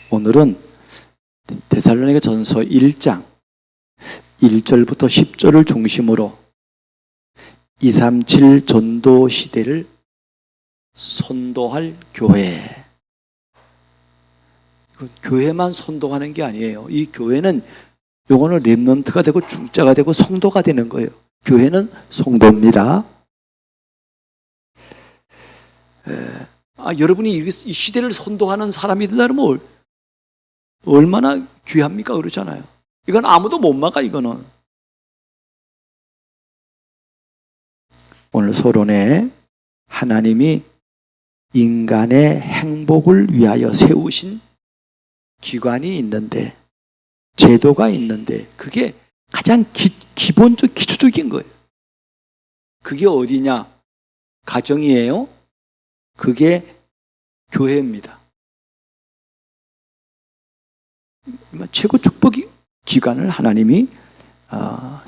오늘은 데살로니가 전서 1장 1절부터 10절을 중심으로 237 전도 시대를 선도할 교회. 교회만 선도하는 게 아니에요. 이 교회는 요거는 렘넌트가 되고 중자가 되고 성도가 되는 거예요. 교회는 성도입니다. 여러분이 이 시대를 선도하는 사람이 된다 그러면 얼마나 귀합니까? 그렇잖아요. 이건 아무도 못 막아. 이거는 오늘 서론에 하나님이 인간의 행복을 위하여 세우신 기관이 있는데, 제도가 있는데, 그게 가장 기본적 기초적인 거예요. 그게 어디냐? 가정이에요. 그게 교회입니다. 최고 축복의 기관을 하나님이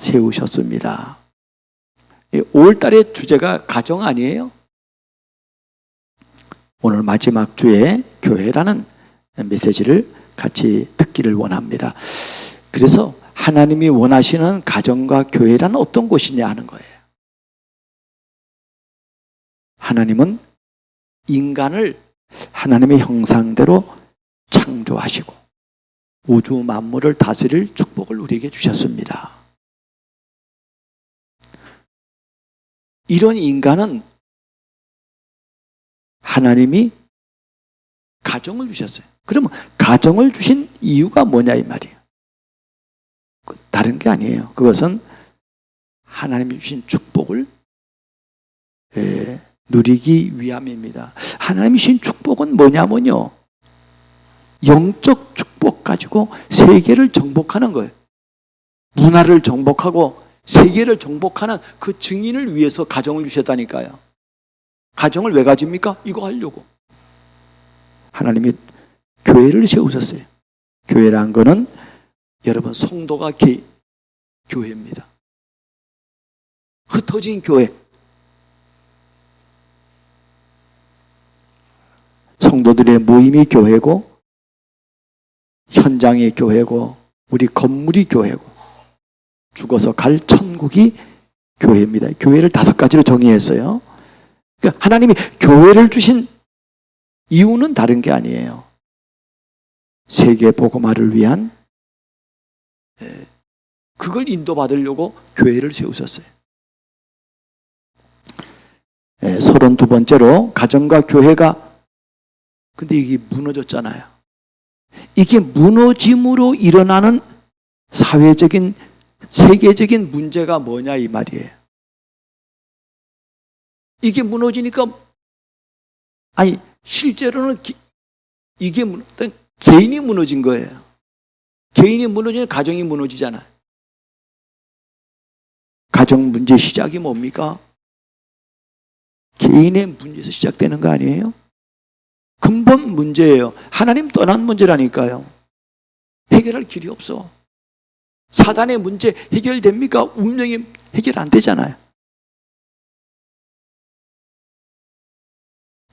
세우셨습니다. 5월달의 주제가 가정 아니에요? 오늘 마지막 주에 교회라는 메시지를 같이 듣기를 원합니다. 그래서 하나님이 원하시는 가정과 교회란 어떤 곳이냐 하는 거예요. 하나님은 인간을 하나님의 형상대로 창조하시고 우주 만물을 다스릴 축복을 우리에게 주셨습니다. 이런 인간은 하나님이 가정을 주셨어요. 그러면 가정을 주신 이유가 뭐냐 이 말이에요. 다른 게 아니에요. 그것은 하나님이 주신 축복을 누리기 위함입니다. 하나님이 주신 축복은 뭐냐면요, 영적 축복 가지고 세계를 정복하는 거예요. 문화를 정복하고 세계를 정복하는 그 증인을 위해서 가정을 주셨다니까요. 가정을 왜 가집니까? 이거 하려고. 하나님이 교회를 세우셨어요. 교회란 거는 여러분 성도가 교회입니다. 흩어진 교회. 성도들의 모임이 교회고, 현장이 교회고, 우리 건물이 교회고, 죽어서 갈 천국이 교회입니다. 교회를 5가지로 정의했어요. 그러니까 하나님이 교회를 주신 이유는 다른 게 아니에요. 세계 복음화를 위한, 그걸 인도받으려고 교회를 세우셨어요. 32번째로 가정과 교회가, 근데 이게 무너졌잖아요. 이게 무너짐으로 일어나는 사회적인, 세계적인 문제가 뭐냐 이 말이에요. 이게 무너지니까, 실제로는 이게 개인이 무너진 거예요. 개인이 무너지면 가정이 무너지잖아요. 가정 문제 시작이 뭡니까? 개인의 문제에서 시작되는 거 아니에요? 근본 문제예요. 하나님 떠난 문제라니까요. 해결할 길이 없어. 사단의 문제 해결됩니까? 운명이 해결 안 되잖아요.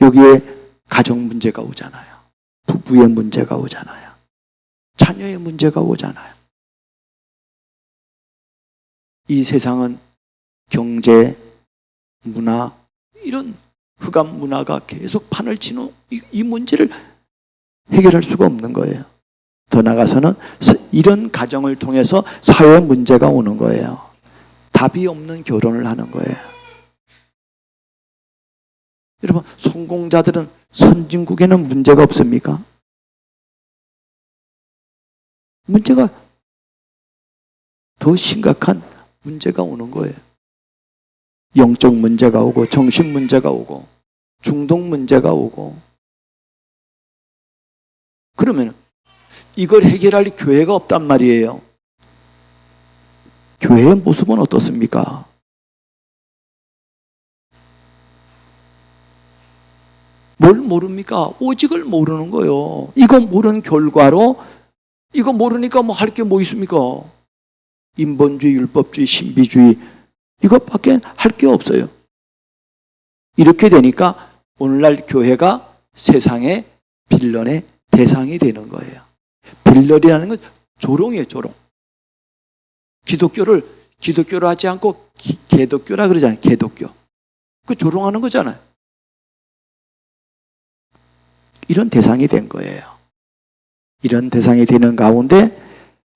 여기에 가정 문제가 오잖아요. 부부의 문제가 오잖아요. 자녀의 문제가 오잖아요. 이 세상은 경제, 문화, 이런 흑암 문화가 계속 판을 치는 이 문제를 해결할 수가 없는 거예요. 더 나아가서는 이런 가정을 통해서 사회 문제가 오는 거예요. 답이 없는 결혼을 하는 거예요. 여러분, 성공자들은 선진국에는 문제가 없습니까? 문제가 더 심각한 문제가 오는 거예요. 영적 문제가 오고, 정신 문제가 오고, 중독 문제가 오고. 그러면 이걸 해결할 교회가 없단 말이에요. 교회의 모습은 어떻습니까? 뭘 모릅니까? 오직을 모르는 거예요. 이거 모르는 결과로, 이거 모르니까 뭐 할 게 뭐 있습니까? 인본주의, 율법주의, 신비주의, 이것밖에 할 게 없어요. 이렇게 되니까 오늘날 교회가 세상의 빌런의 대상이 되는 거예요. 빌렬이라는 건 조롱이에요, 조롱. 기독교로 하지 않고 개독교라 그러잖아요, 개독교. 그 조롱하는 거잖아요. 이런 대상이 된 거예요. 이런 대상이 되는 가운데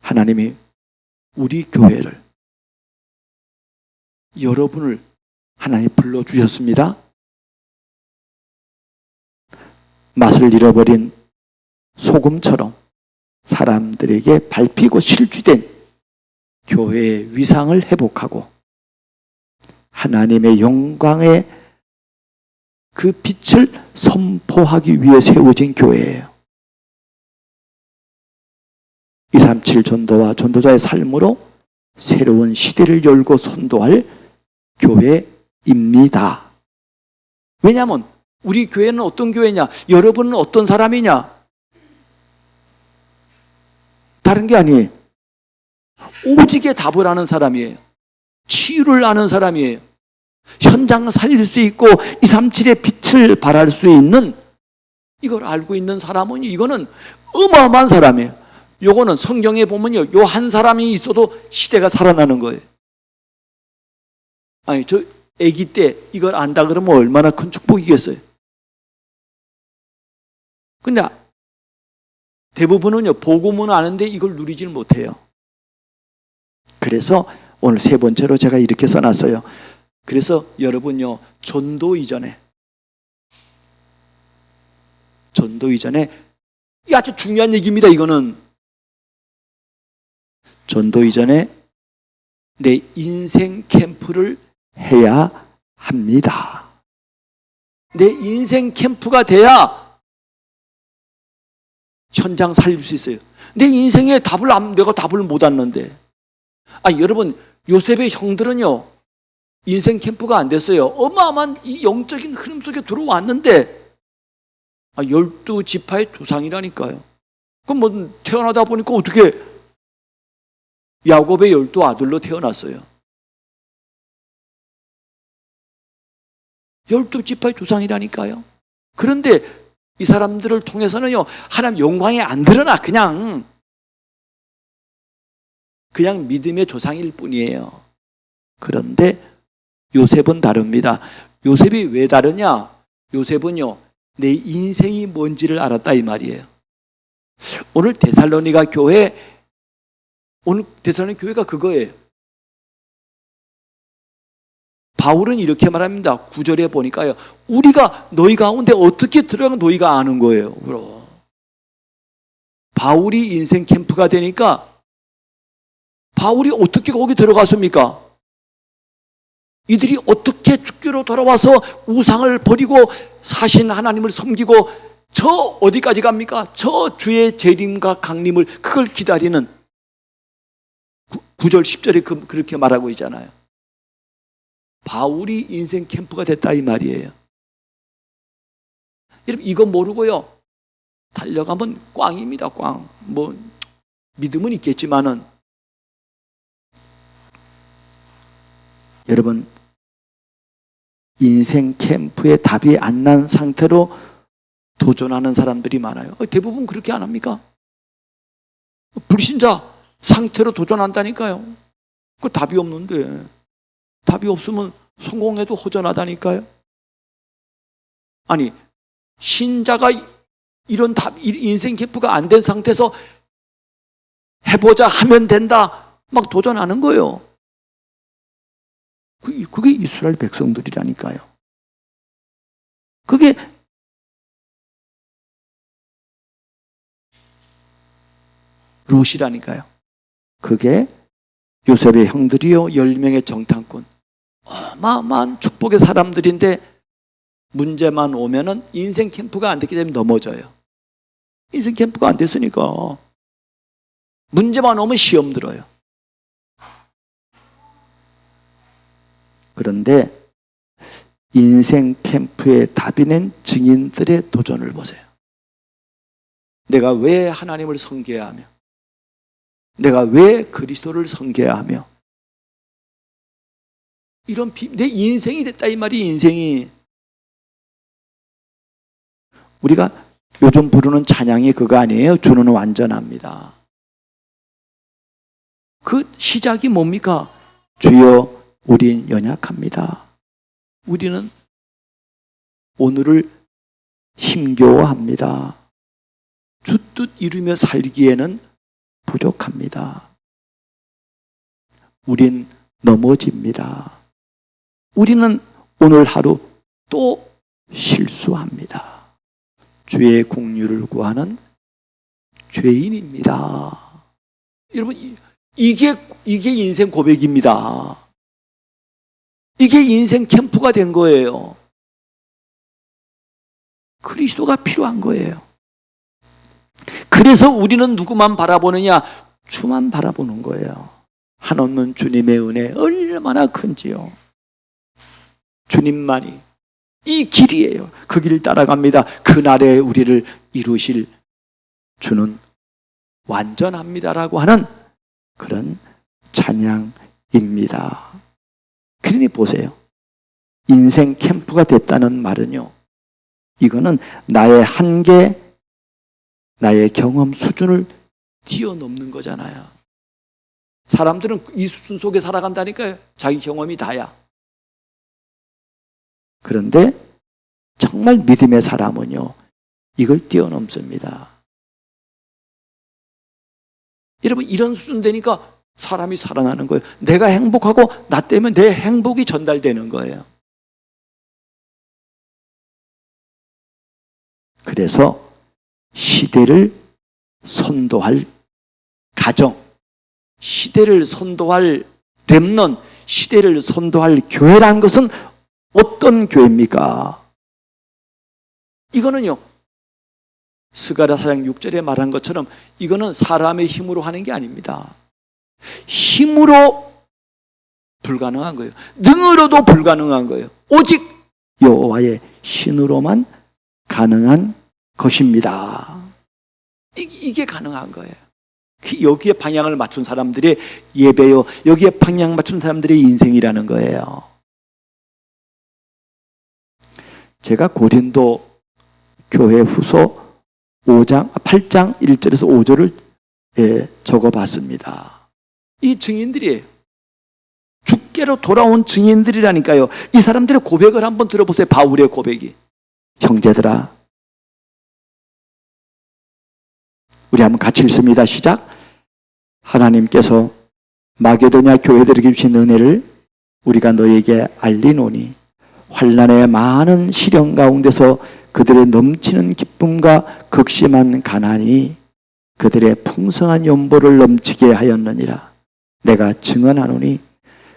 하나님이 우리 교회를, 여러분을 하나님 불러주셨습니다. 맛을 잃어버린 소금처럼 사람들에게 밟히고 실주된 교회의 위상을 회복하고 하나님의 영광의 그 빛을 선포하기 위해 세워진 교회예요. 237 전도와 전도자의 삶으로 새로운 시대를 열고 선도할 교회입니다. 왜냐하면 우리 교회는 어떤 교회냐? 여러분은 어떤 사람이냐? 다른 게 아니에요. 오직의 답을 아는 사람이에요. 치유를 아는 사람이에요. 현장을 살릴 수 있고 237의 빛을 발할 수 있는, 이걸 알고 있는 사람은 이거는 어마어마한 사람이에요. 요거는 성경에 보면요, 요 한 사람이 있어도 시대가 살아나는 거예요. 아니, 저 아기 때 이걸 안다 그러면 얼마나 큰 축복이겠어요. 근데 대부분은요, 복음은 아는데 이걸 누리질 못해요. 그래서 오늘 세 번째로 제가 이렇게 써놨어요. 그래서 여러분요, 전도 이전에 이게 아주 중요한 얘기입니다. 이거는 전도 이전에 내 인생 캠프를 해야 합니다. 내 인생 캠프가 돼야 현장 살릴 수 있어요. 내 인생에 내가 답을 못 얻는데. 여러분, 요셉의 형들은요, 인생 캠프가 안 됐어요. 어마어마한 이 영적인 흐름 속에 들어왔는데 12지파의 조상이라니까요. 그럼 뭐 태어나다 보니까 어떻게 야곱의 12아들로 태어났어요. 12지파의 조상이라니까요. 그런데 이 사람들을 통해서는요, 하나님 영광이 안 드러나. 그냥 믿음의 조상일 뿐이에요. 그런데 요셉은 다릅니다. 요셉이 왜 다르냐? 요셉은요, 내 인생이 뭔지를 알았다 이 말이에요. 오늘 데살로니가 교회가 그거예요. 바울은 이렇게 말합니다. 9절에 보니까요, 우리가 너희 가운데 어떻게 들어가면 너희가 아는 거예요. 그럼 바울이 인생 캠프가 되니까 바울이 어떻게 거기 들어갔습니까? 이들이 어떻게 주께로 돌아와서 우상을 버리고 사신 하나님을 섬기고 저 어디까지 갑니까? 저 주의 재림과 강림을 그걸 기다리는 9절 10절에 그렇게 말하고 있잖아요. 바울이 인생 캠프가 됐다 이 말이에요. 여러분, 이거 모르고요, 달려가면 꽝입니다. 꽝. 뭐 믿음은 있겠지만은, 여러분, 인생 캠프에 답이 안 난 상태로 도전하는 사람들이 많아요. 대부분 그렇게 안 합니까? 불신자 상태로 도전한다니까요. 그 답이 없는데, 답이 없으면 성공해도 허전하다니까요. 아니, 신자가 이런 인생 캠프가 안 된 상태에서 해보자 하면 된다 막 도전하는 거예요. 그게 이스라엘 백성들이라니까요. 그게 롯이라니까요. 그게 요셉의 형들이요, 10명의 정탐꾼, 어마어마한 축복의 사람들인데 문제만 오면은 인생 캠프가 안 됐기 때문에 넘어져요. 인생 캠프가 안 됐으니까 문제만 오면 시험 들어요. 그런데 인생 캠프에 답이 낸 증인들의 도전을 보세요. 내가 왜 하나님을 섬겨야 하며, 내가 왜 그리스도를 섬겨야 하며, 이런 내 인생이 됐다 이 말이. 인생이, 우리가 요즘 부르는 찬양이 그거 아니에요? 주는 완전합니다. 그 시작이 뭡니까? 주여 우린 연약합니다. 우리는 오늘을 힘겨워합니다. 주 뜻 이루며 살기에는 부족합니다. 우린 넘어집니다. 우리는 오늘 하루 또 실수합니다. 주의 긍휼을 구하는 죄인입니다. 여러분, 이게 인생 고백입니다. 이게 인생 캠프가 된 거예요. 그리스도가 필요한 거예요. 그래서 우리는 누구만 바라보느냐? 주만 바라보는 거예요. 한없는 주님의 은혜 얼마나 큰지요. 주님만이 이 길이에요. 그 길 따라갑니다. 그날에 우리를 이루실 주는 완전합니다라고 하는 그런 찬양입니다. 그러니 보세요. 인생 캠프가 됐다는 말은요, 이거는 나의 한계, 나의 경험 수준을 뛰어넘는 거잖아요. 사람들은 이 수준 속에 살아간다니까요. 자기 경험이 다야. 그런데 정말 믿음의 사람은요, 이걸 뛰어넘습니다. 여러분, 이런 수준 되니까 사람이 살아나는 거예요. 내가 행복하고 나 때문에 내 행복이 전달되는 거예요. 그래서 시대를 선도할 가정, 시대를 선도할 렘넌트, 시대를 선도할 교회라는 것은 어떤 교회입니까? 이거는요, 스가랴 4장 6절에 말한 것처럼 이거는 사람의 힘으로 하는 게 아닙니다. 힘으로 불가능한 거예요. 능으로도 불가능한 거예요. 오직 여호와의 신으로만 가능한 것입니다. 이게 가능한 거예요. 여기에 방향을 맞춘 사람들의 예배요, 여기에 방향 맞춘 사람들의 인생이라는 거예요. 제가 고린도 교회 후서 8장 1절에서 5절을 적어봤습니다. 이 증인들이에요. 주께로 돌아온 증인들이라니까요. 이 사람들의 고백을 한번 들어보세요. 바울의 고백이. 형제들아, 우리 한번 같이 읽습니다. 시작. 하나님께서 마게도냐 교회들에게 주신 은혜를 우리가 너에게 알리노니 환난의 많은 시련 가운데서 그들의 넘치는 기쁨과 극심한 가난이 그들의 풍성한 연보를 넘치게 하였느니라. 내가 증언하노니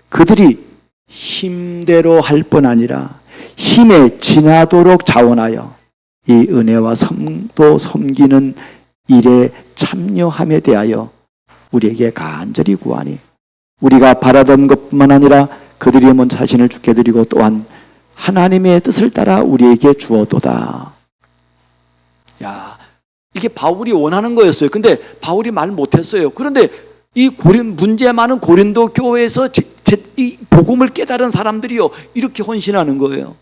그들이 힘대로 할 뿐 아니라 힘에 지나도록 자원하여 이 은혜와 성도 섬기는 일에 참여함에 대하여 우리에게 간절히 구하니 우리가 바라던 것뿐만 아니라 그들이 먼저 자신을 주께 드리고 또한 하나님의 뜻을 따라 우리에게 주어도다. 야, 이게 바울이 원하는 거였어요. 근데 바울이 말 못했어요. 그런데 이 문제 많은 고린도 교회에서 이 복음을 깨달은 사람들이요, 이렇게 헌신하는 거예요.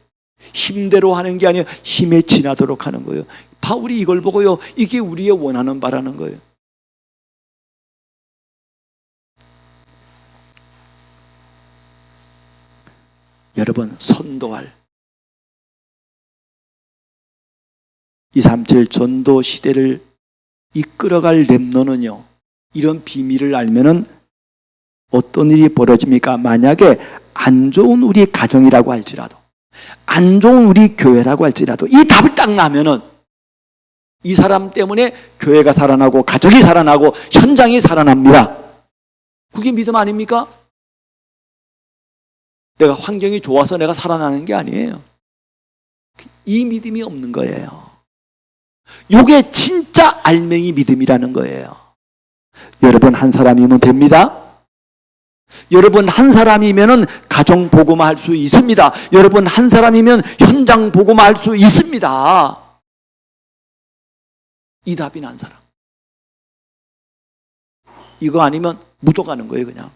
힘대로 하는 게 아니라 힘에 지나도록 하는 거예요. 바울이 이걸 보고요, 이게 우리의 원하는 바라는 거예요. 여러분, 선도할 237 전도 시대를 이끌어갈 렘넌트는요, 이런 비밀을 알면은 어떤 일이 벌어집니까? 만약에 안 좋은 우리 가정이라고 할지라도, 안 좋은 우리 교회라고 할지라도 이 답을 딱 나면은 이 사람 때문에 교회가 살아나고 가족이 살아나고 현장이 살아납니다. 그게 믿음 아닙니까? 내가 환경이 좋아서 내가 살아나는 게 아니에요. 이 믿음이 없는 거예요. 이게 진짜 알맹이 믿음이라는 거예요. 여러분 한 사람이면 됩니다. 여러분 한 사람이면 가정 복음화 할 수 있습니다. 여러분 한 사람이면 현장 복음화 할 수 있습니다. 이 답이 난 사람. 이거 아니면 묻어가는 거예요, 그냥.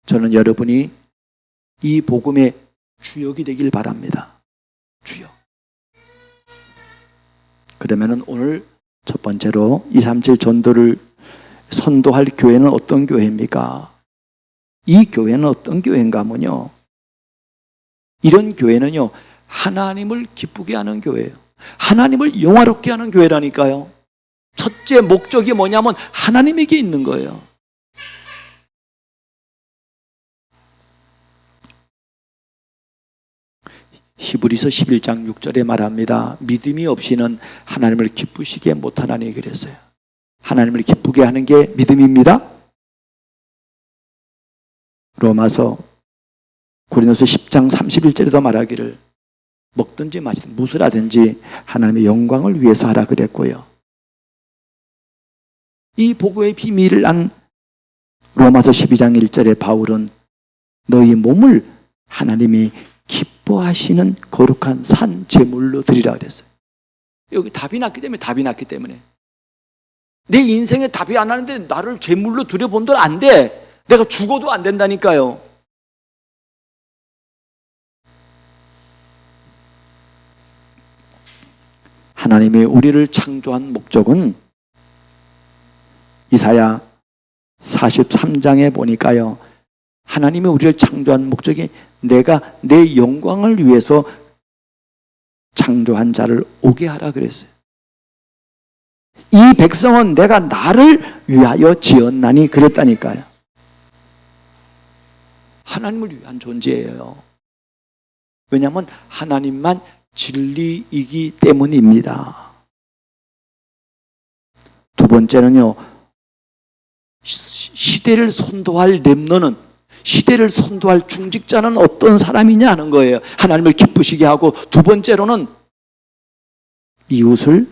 저는 여러분이 이 복음의 주역이 되길 바랍니다. 주역. 그러면은 오늘 첫 번째로 237 전도를 선도할 교회는 어떤 교회입니까? 이 교회는 어떤 교회인가 하면요, 이런 교회는요, 하나님을 기쁘게 하는 교회예요. 하나님을 영화롭게 하는 교회라니까요. 첫째 목적이 뭐냐면 하나님에게 있는 거예요. 히브리서 11장 6절에 말합니다. 믿음이 없이는 하나님을 기쁘시게 못하나니 그랬어요. 하나님을 기쁘게 하는 게 믿음입니다. 로마서 고린도서 10장 31절에도 말하기를 먹든지 마시든 무엇을 하든지 하나님의 영광을 위해서 하라 그랬고요. 이 복음의 비밀을 안 로마서 12장 1절에 바울은 너희 몸을 하나님이 기뻐하시는 거룩한 산 제물로 드리라 그랬어요. 여기 답이 났기 때문에 내 인생에 답이 안 나는데 나를 제물로 드려본들 안 돼. 내가 죽어도 안 된다니까요. 하나님이 우리를 창조한 목적은 이사야 43장에 보니까요, 하나님이 우리를 창조한 목적이 내가 내 영광을 위해서 창조한 자를 오게 하라 그랬어요. 이 백성은 내가 나를 위하여 지었나니 그랬다니까요. 하나님을 위한 존재예요. 왜냐하면 하나님만 진리이기 때문입니다. 두 번째는요, 시대를 선도할 렘넌은, 시대를 선도할 중직자는 어떤 사람이냐 하는 거예요. 하나님을 기쁘시게 하고, 두 번째로는 이웃을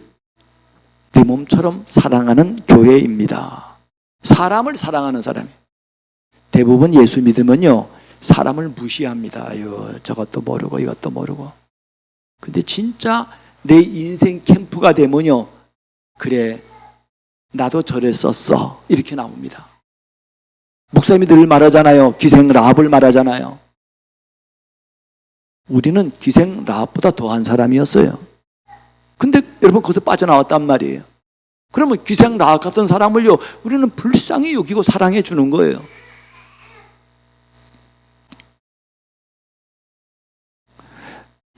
내 몸처럼 사랑하는 교회입니다. 사람을 사랑하는 사람이에요. 대부분 예수 믿으면요, 사람을 무시합니다. 아유, 저것도 모르고 이것도 모르고. 근데 진짜 내 인생 캠프가 되면요, 그래, 나도 저랬었어, 이렇게 나옵니다. 목사님이 늘 말하잖아요. 기생 라합을 말하잖아요. 우리는 기생 라합보다 더한 사람이었어요. 근데 여러분 거기서 빠져나왔단 말이에요. 그러면 기생 라합 같은 사람을요, 우리는 불쌍히 여기고 사랑해 주는 거예요.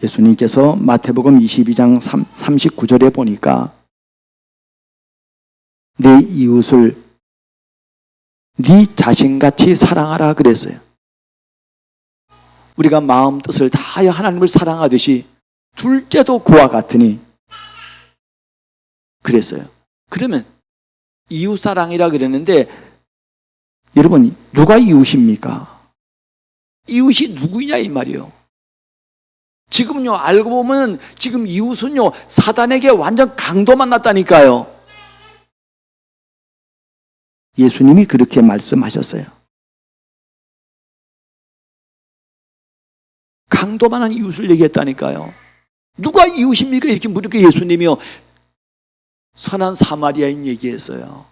예수님께서 마태복음 22장 39절에 보니까 내 이웃을 네 자신같이 사랑하라 그랬어요. 우리가 마음 뜻을 다하여 하나님을 사랑하듯이 둘째도 그와 같으니 그랬어요. 그러면 이웃사랑이라 그랬는데, 여러분 누가 이웃입니까? 이웃이 누구냐 이 말이에요. 지금요, 알고 보면 지금 이웃은요, 사단에게 완전 강도만 났다니까요. 예수님이 그렇게 말씀하셨어요. 강도만한 이웃을 얘기했다니까요. 누가 이웃입니까? 이렇게 물으니까 예수님이요, 선한 사마리아인 얘기했어요.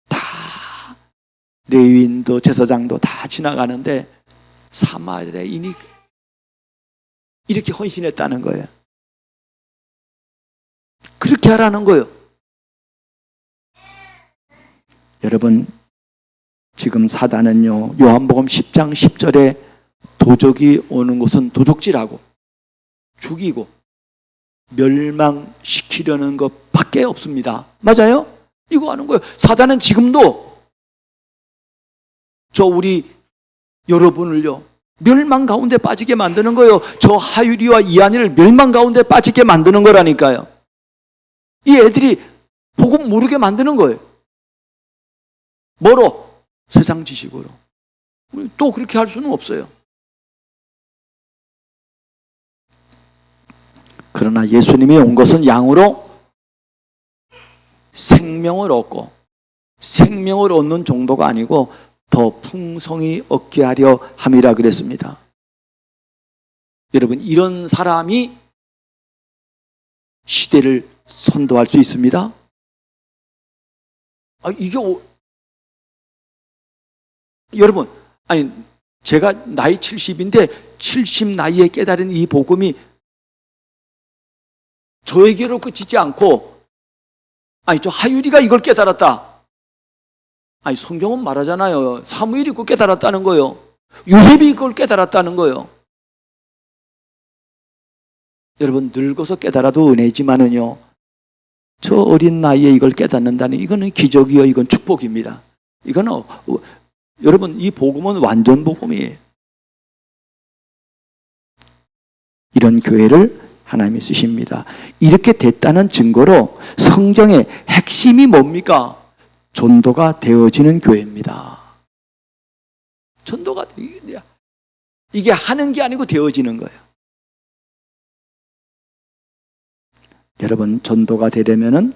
다 레위인도 제사장도 다 지나가는데 사마리아인이 이렇게 헌신했다는 거예요. 그렇게 하라는 거예요. 여러분, 지금 사단은요, 요한복음 10장 10절에 도적이 오는 곳은 도적질하고 죽이고 멸망시키려는 것밖에 없습니다. 맞아요? 이거 하는 거예요. 사단은 지금도 저 우리 여러분을요, 멸망 가운데 빠지게 만드는 거예요. 저 하유리와 이한이를 멸망 가운데 빠지게 만드는 거라니까요. 이 애들이 복음 모르게 만드는 거예요. 뭐로? 세상 지식으로. 우리 또 그렇게 할 수는 없어요. 그러나 예수님이 온 것은 양으로 생명을 얻고, 생명을 얻는 정도가 아니고 더 풍성히 얻게 하려 함이라 그랬습니다. 여러분, 이런 사람이 시대를 선도할 수 있습니다. 이게 여러분, 아니 제가 나이 70인데 70 나이에 깨달은 이 복음이 저에게로 그치지 않고, 아니 저 하율이가 이걸 깨달았다. 아니 성경은 말하잖아요. 사무엘이 그걸 깨달았다는 거예요. 요셉이 그걸 깨달았다는 거예요. 여러분, 늙어서 깨달아도 은혜지만은요, 저 어린 나이에 이걸 깨닫는다니 이거는 기적이요, 이건 축복입니다. 이거는 여러분, 이 복음은 완전 복음이에요. 이런 교회를 하나님이 쓰십니다. 이렇게 됐다는 증거로 성경의 핵심이 뭡니까? 전도가 되어지는 교회입니다. 전도가 이게 하는 게 아니고 되어지는 거예요. 여러분, 전도가 되려면은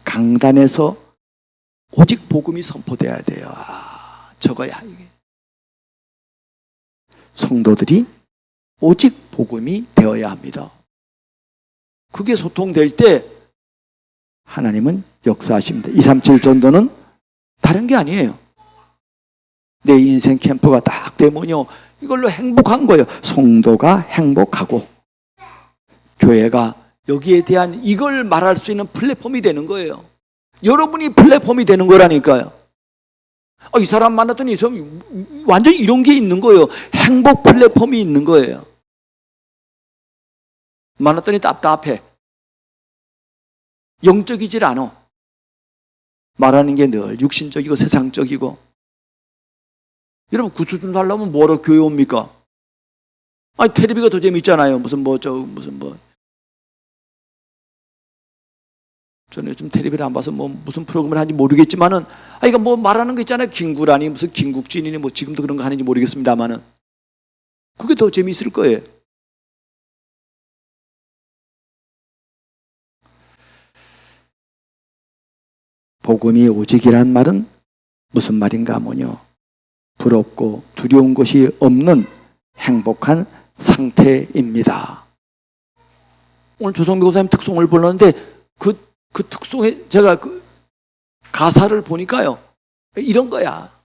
강단에서 오직 복음이 선포돼야 돼요. 저거야 이게. 성도들이 오직 복음이 되어야 합니다. 그게 소통될 때 하나님은 역사하십니다. 237 전도는 다른 게 아니에요. 내 인생 캠프가 딱 되면요, 이걸로 행복한 거예요. 성도가 행복하고 교회가 여기에 대한 이걸 말할 수 있는 플랫폼이 되는 거예요. 여러분이 플랫폼이 되는 거라니까요. 이 사람 만났더니 완전 이런 게 있는 거예요. 행복 플랫폼이 있는 거예요. 만났더니 답답해. 영적이질 않아. 말하는 게 늘 육신적이고 세상적이고. 여러분, 그 수준 하려면 뭐로 교회 옵니까? 텔레비가 더 재밌잖아요. 저는 요즘 텔레비를 안 봐서 무슨 프로그램을 하는지 모르겠지만은, 이거 말하는 거 있잖아요. 김구라니, 무슨 김국진이니, 지금도 그런 거 하는지 모르겠습니다만은. 그게 더 재미있을 거예요. 복음이 오직이란 말은 무슨 말인가 하면요, 부럽고 두려운 것이 없는 행복한 상태입니다. 오늘 조성미 고사님 특송을 불렀는데 그 특송에 제가 그 가사를 보니까요, 이런 거야.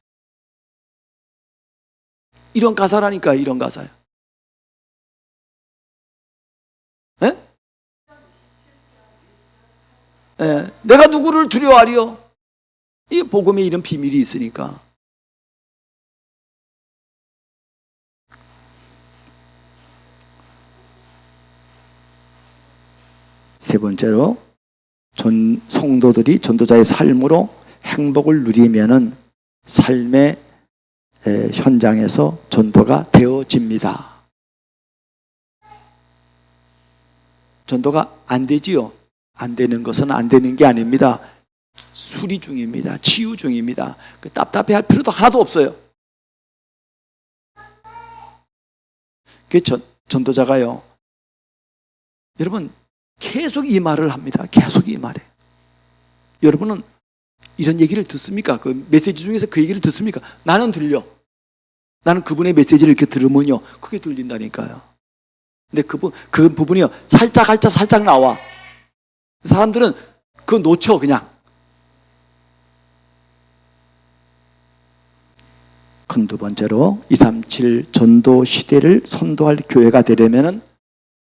이런 가사라니까, 이런 가사야. 내가 누구를 두려워하리요? 이 복음에 이런 비밀이 있으니까. 세 번째로, 성도들이 전도자의 삶으로 행복을 누리면은 삶의 현장에서 전도가 되어집니다. 전도가 안 되지요? 안 되는 것은 안 되는 게 아닙니다. 수리 중입니다. 치유 중입니다. 답답해 할 필요도 하나도 없어요. 전도자가요, 여러분, 계속 이 말을 합니다. 계속 이 말에. 여러분은 이런 얘기를 듣습니까? 그 메시지 중에서 그 얘기를 듣습니까? 나는 들려. 나는 그분의 메시지를 이렇게 들으면요, 그게 들린다니까요. 근데 그 부분이요, 살짝 나와. 사람들은 그거 놓쳐, 그냥. 큰 두 번째로, 237 전도 시대를 선도할 교회가 되려면은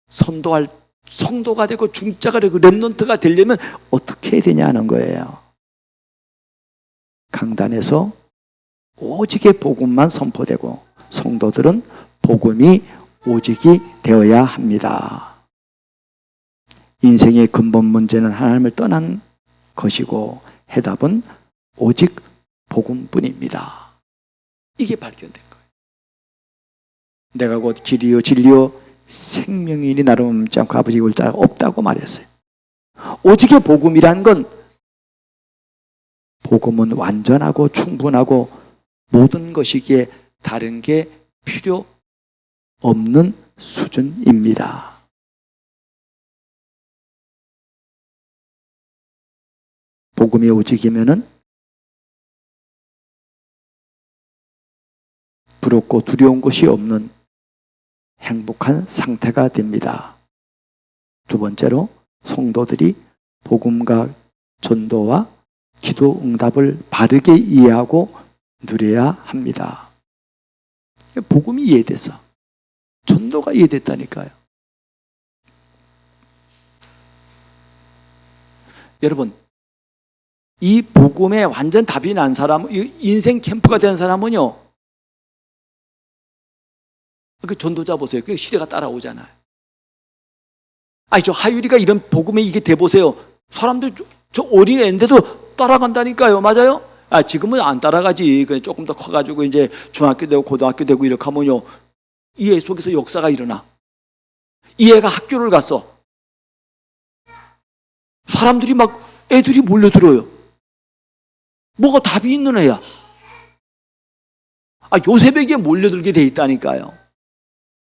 성도가 되고 중자가 되고 렘넌트가 되려면 어떻게 해야 되냐는 거예요. 강단에서 오직의 복음만 선포되고 성도들은 복음이 오직이 되어야 합니다. 인생의 근본 문제는 하나님을 떠난 것이고 해답은 오직 복음뿐입니다. 이게 발견된 거예요. 내가 곧 길이요 진리요 생명이니 나를 멈지 않고 아버지께 올 자가 없다고 말했어요. 오직의 복음이란 건, 복음은 완전하고 충분하고 모든 것이기에 다른 게 필요 없는 수준입니다. 복음이 오직이면은 부럽고 두려운 것이 없는 행복한 상태가 됩니다. 두 번째로, 성도들이 복음과 전도와 기도 응답을 바르게 이해하고 누려야 합니다. 복음이 이해됐어. 전도가 이해됐다니까요. 여러분, 이 복음에 완전 답이 난 사람, 인생 캠프가 된 사람은요, 그 전도자 보세요. 그 시대가 따라오잖아요. 아니, 저 하율이가 이런 복음에 이게 돼 보세요. 사람들 저 어린 애인데도 따라간다니까요. 맞아요? 아, 지금은 안 따라가지. 그냥 조금 더 커가지고 이제 중학교 되고 고등학교 되고 이렇게 하면요, 이 애 속에서 역사가 일어나. 이 애가 학교를 갔어. 사람들이 막 애들이 몰려들어요. 뭐가 답이 있는 애야. 아, 요셉에게 몰려들게 돼 있다니까요.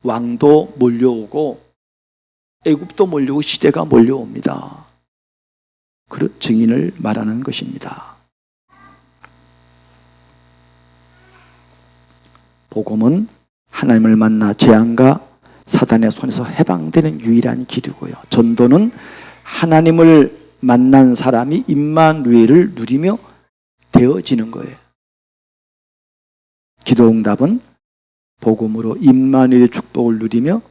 왕도 몰려오고 애굽도 몰려오고 시대가 몰려옵니다. 그런 증인을 말하는 것입니다. 복음은 하나님을 만나 재앙과 사단의 손에서 해방되는 유일한 길이고요. 전도는 하나님을 만난 사람이 임마누엘을 누리며 되어지는 거예요. 기도응답은 복음으로 임마누엘의 축복을 누리며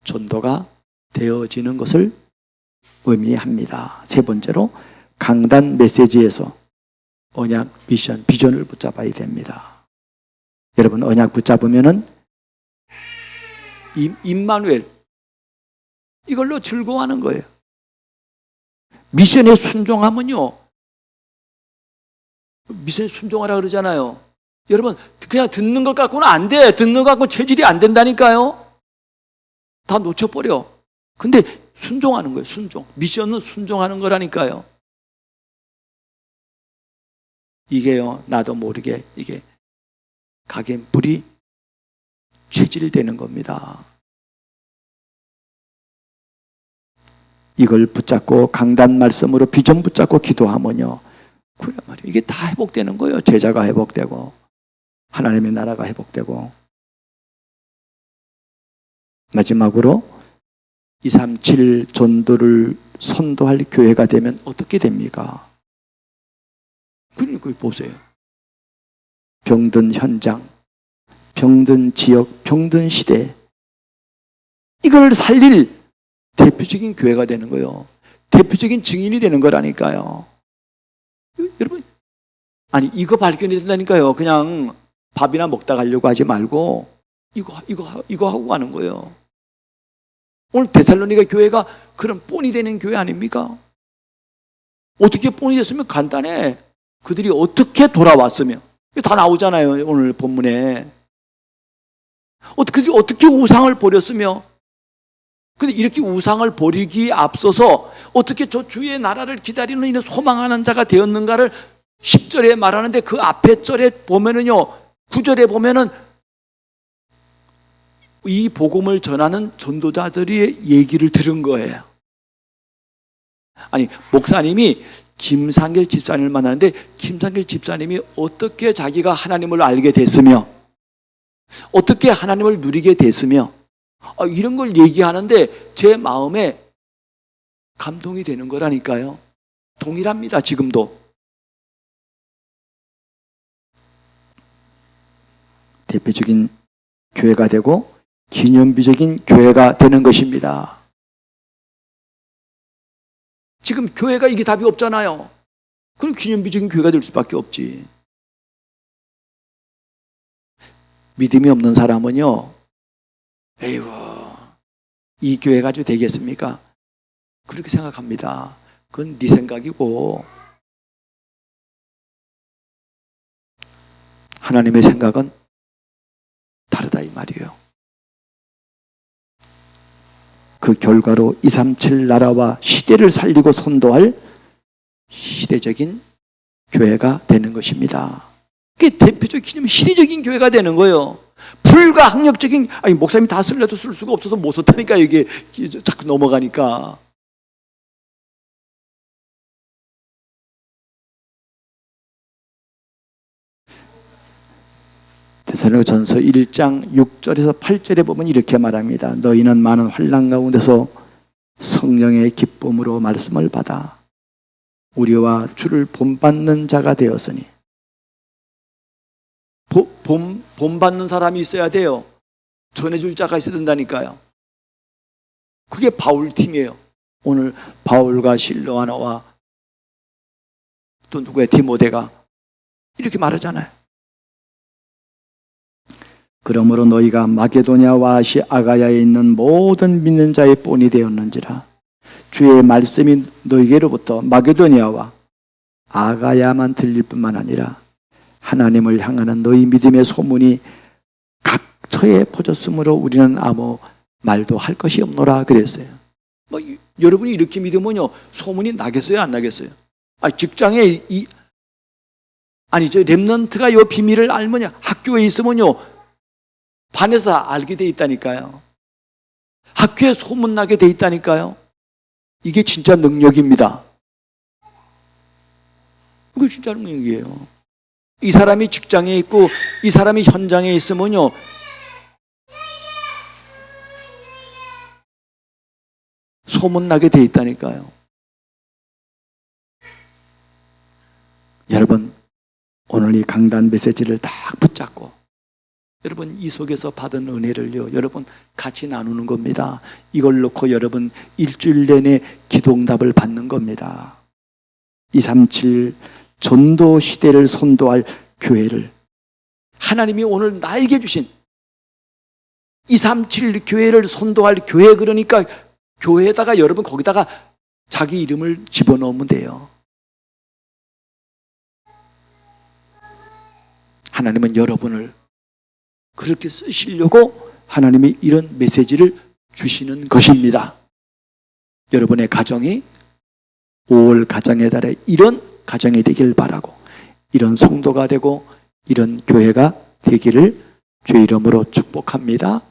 전도가 되어지는 것을 의미합니다. 세 번째로 강단 메시지에서 언약, 미션, 비전을 붙잡아야 됩니다. 여러분, 언약 붙잡으면은 임마누엘, 이걸로 즐거워하는 거예요. 미션에 순종하면요, 미션에 순종하라 그러잖아요. 여러분, 그냥 듣는 것 갖고는 안 돼. 듣는 것 갖고 체질이 안 된다니까요. 다 놓쳐버려. 근데 순종하는 거예요. 순종. 미션은 순종하는 거라니까요. 이게요, 나도 모르게 이게 각인불이 체질되는 겁니다. 이걸 붙잡고 강단 말씀으로 비전 붙잡고 기도하면요, 그래 말이에요. 이게 다 회복되는 거예요. 제자가 회복되고 하나님의 나라가 회복되고. 마지막으로 237 전도를 선도할 교회가 되면 어떻게 됩니까? 그러니까 보세요. 병든 현장, 병든 지역, 병든 시대, 이걸 살릴 대표적인 교회가 되는 거예요. 대표적인 증인이 되는 거라니까요. 여러분, 아니, 이거 발견이 된다니까요. 그냥 밥이나 먹다 가려고 하지 말고 이거 하고 가는 거예요. 오늘 데살로니가 교회가 그런 본이 되는 교회 아닙니까? 어떻게 본이 됐으면 간단해. 그들이 어떻게 돌아왔으며, 다 나오잖아요, 오늘 본문에. 그들이 어떻게 우상을 버렸으며, 근데 이렇게 우상을 버리기에 앞서서 어떻게 저 주의 나라를 기다리는 이런 소망하는 자가 되었는가를 10절에 말하는데, 그 앞에 절에 보면은요, 9절에 보면은 이 복음을 전하는 전도자들의 얘기를 들은 거예요. 아니, 목사님이 김상길 집사님을 만나는데, 김상길 집사님이 어떻게 자기가 하나님을 알게 됐으며 어떻게 하나님을 누리게 됐으며 이런 걸 얘기하는데 제 마음에 감동이 되는 거라니까요. 동일합니다. 지금도. 대표적인 교회가 되고 기념비적인 교회가 되는 것입니다. 지금 교회가 이게 답이 없잖아요. 그럼 기념비적인 교회가 될 수밖에 없지. 믿음이 없는 사람은요, 에이구, 이 교회 가지고 되겠습니까? 그렇게 생각합니다. 그건 네 생각이고, 하나님의 생각은 다르다 이 말이에요. 그 결과로 237 나라와 시대를 살리고 선도할 시대적인 교회가 되는 것입니다. 그게 대표적 기념, 시대적인 교회가 되는 거예요. 불가항력적인, 아니, 목사님이 다 쓸래도 쓸 수가 없어서 못 썼다니까, 이게 자꾸 넘어가니까. 데살로니가전서 1장 6절에서 8절에 보면 이렇게 말합니다. 너희는 많은 환난 가운데서 성령의 기쁨으로 말씀을 받아 우리와 주를 본받는 자가 되었으니. 본받는 사람이 있어야 돼요. 전해줄 자가 있어야 된다니까요. 그게 바울 팀이에요. 오늘 바울과 실로아나와 또 누구야? 디모데가 이렇게 말하잖아요. 그러므로 너희가 마게도냐와 아시 아가야에 있는 모든 믿는 자의 본이 되었는지라. 주의 말씀이 너희에게로부터 마게도냐와 아가야만 들릴 뿐만 아니라 하나님을 향하는 너희 믿음의 소문이 각 처에 퍼졌으므로 우리는 아무 말도 할 것이 없노라 그랬어요. 여러분이 이렇게 믿으면요, 소문이 나겠어요, 안 나겠어요? 직장에 저 렘넌트가 이 비밀을 알면요, 학교에 있으면요, 반에서 다 알게 돼 있다니까요. 학교에 소문나게 돼 있다니까요. 이게 진짜 능력입니다. 이게 진짜 능력이에요. 이 사람이 직장에 있고 이 사람이 현장에 있으면요, 소문나게 돼 있다니까요. 여러분, 오늘 이 강단 메시지를 딱 붙잡고 여러분 이 속에서 받은 은혜를요, 여러분 같이 나누는 겁니다. 이걸 놓고 여러분 일주일 내내 기도응답을 받는 겁니다. 237 전도 시대를 선도할 교회를 하나님이 오늘 나에게 주신 237 교회를 선도할 교회, 그러니까 교회에다가 여러분 거기다가 자기 이름을 집어넣으면 돼요. 하나님은 여러분을 그렇게 쓰시려고 하나님이 이런 메시지를 주시는 것입니다. 여러분의 가정이 5월 가정의 달에 이런 가정이 되길 바라고, 이런 성도가 되고 이런 교회가 되기를 주 이름으로 축복합니다.